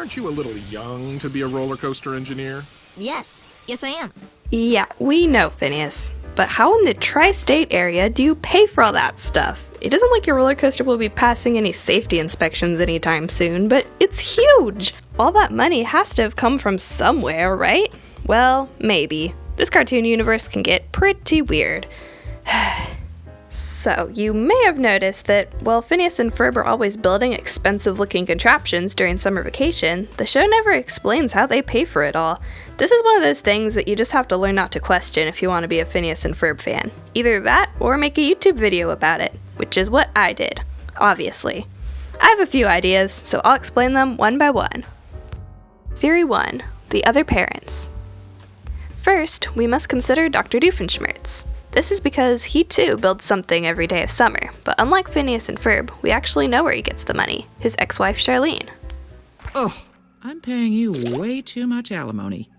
aren't you a little young to be a roller coaster engineer? Yes I am. Yeah, we know, Phineas. But how in the tri-state area do you pay for all that stuff? It isn't like your roller coaster will be passing any safety inspections anytime soon, but it's huge! All that money has to have come from somewhere, right? Well, maybe. This cartoon universe can get pretty weird. So, you may have noticed that while Phineas and Ferb are always building expensive-looking contraptions during summer vacation, the show never explains how they pay for it all. This is one of those things that you just have to learn not to question if you want to be a Phineas and Ferb fan. Either that, or make a YouTube video about it, which is what I did, obviously. I have a few ideas, so I'll explain them one by one. Theory 1. The other parents. First, we must consider Dr. Doofenshmirtz. This is because he too builds something every day of summer, but unlike Phineas and Ferb, we actually know where he gets the money, his ex-wife Charlene. Oh, I'm paying you way too much alimony.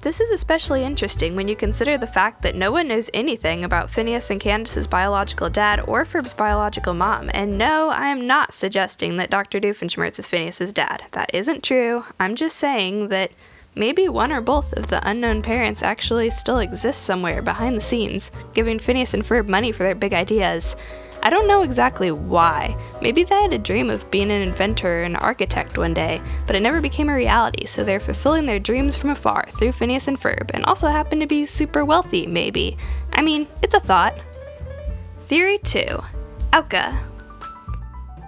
This is especially interesting when you consider the fact that no one knows anything about Phineas and Candace's biological dad or Ferb's biological mom, and no, I am not suggesting that Dr. Doofenshmirtz is Phineas's dad. That isn't true. I'm just saying that maybe one or both of the unknown parents actually still exist somewhere behind the scenes, giving Phineas and Ferb money for their big ideas. I don't know exactly why. Maybe they had a dream of being an inventor or an architect one day, but it never became a reality, so they're fulfilling their dreams from afar through Phineas and Ferb, and also happen to be super wealthy, maybe. I mean, it's a thought. Theory 2. Auka.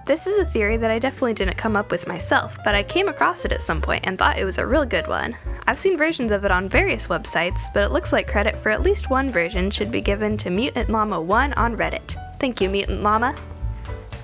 This is a theory that I definitely didn't come up with myself, but I came across it at some point and thought it was a real good one. I've seen versions of it on various websites, but it looks like credit for at least one version should be given to Mutant Llama 1 on Reddit. Thank you, Mutant Llama.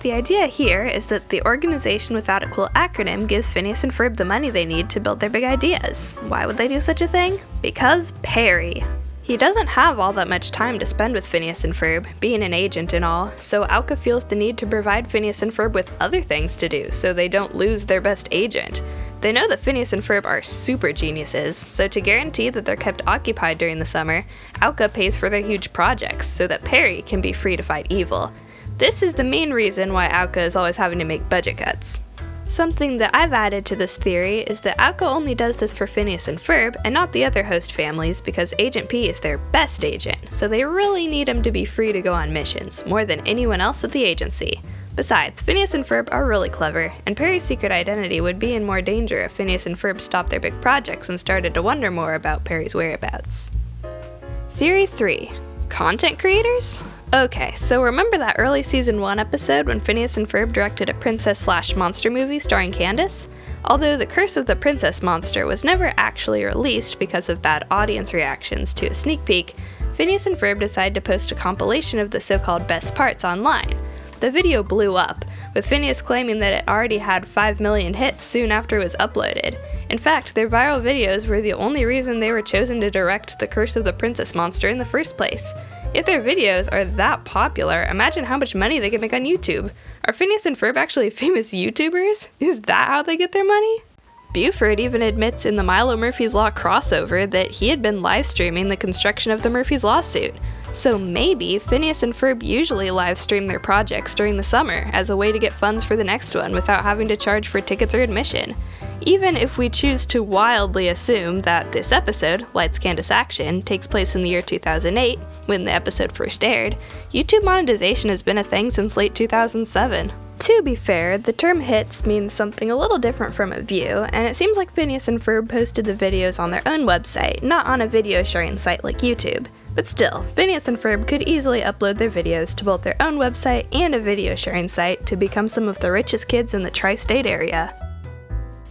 The idea here is that the organization without a cool acronym gives Phineas and Ferb the money they need to build their big ideas. Why would they do such a thing? Because Perry. He doesn't have all that much time to spend with Phineas and Ferb, being an agent and all, so Auka feels the need to provide Phineas and Ferb with other things to do so they don't lose their best agent. They know that Phineas and Ferb are super geniuses, so to guarantee that they're kept occupied during the summer, Auka pays for their huge projects so that Perry can be free to fight evil. This is the main reason why Auka is always having to make budget cuts. Something that I've added to this theory is that Auka only does this for Phineas and Ferb and not the other host families because Agent P is their best agent, so they really need him to be free to go on missions, more than anyone else at the agency. Besides, Phineas and Ferb are really clever, and Perry's secret identity would be in more danger if Phineas and Ferb stopped their big projects and started to wonder more about Perry's whereabouts. Theory 3. Content creators? Okay, so remember that early season 1 episode when Phineas and Ferb directed a princess/monster movie starring Candace? Although The Curse of the Princess Monster was never actually released because of bad audience reactions to a sneak peek, Phineas and Ferb decided to post a compilation of the so-called best parts online. The video blew up, with Phineas claiming that it already had 5 million hits soon after it was uploaded. In fact, their viral videos were the only reason they were chosen to direct The Curse of the Princess Monster in the first place. If their videos are that popular, imagine how much money they could make on YouTube. Are Phineas and Ferb actually famous YouTubers? Is that how they get their money? Buford even admits in the Milo Murphy's Law crossover that he had been live streaming the construction of the Murphy's lawsuit. So maybe Phineas and Ferb usually live stream their projects during the summer as a way to get funds for the next one without having to charge for tickets or admission. Even if we choose to wildly assume that this episode, Lights Candace Action, takes place in the year 2008, when the episode first aired, YouTube monetization has been a thing since late 2007. To be fair, the term hits means something a little different from a view, and it seems like Phineas and Ferb posted the videos on their own website, not on a video sharing site like YouTube. But still, Phineas and Ferb could easily upload their videos to both their own website and a video sharing site to become some of the richest kids in the tri-state area.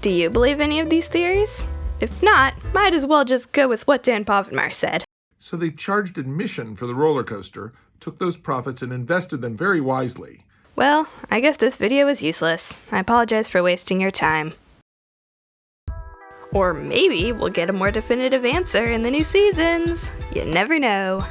Do you believe any of these theories? If not, might as well just go with what Dan Povenmire said. So they charged admission for the roller coaster, took those profits and invested them very wisely. Well, I guess this video was useless. I apologize for wasting your time. Or maybe we'll get a more definitive answer in the new seasons. You never know.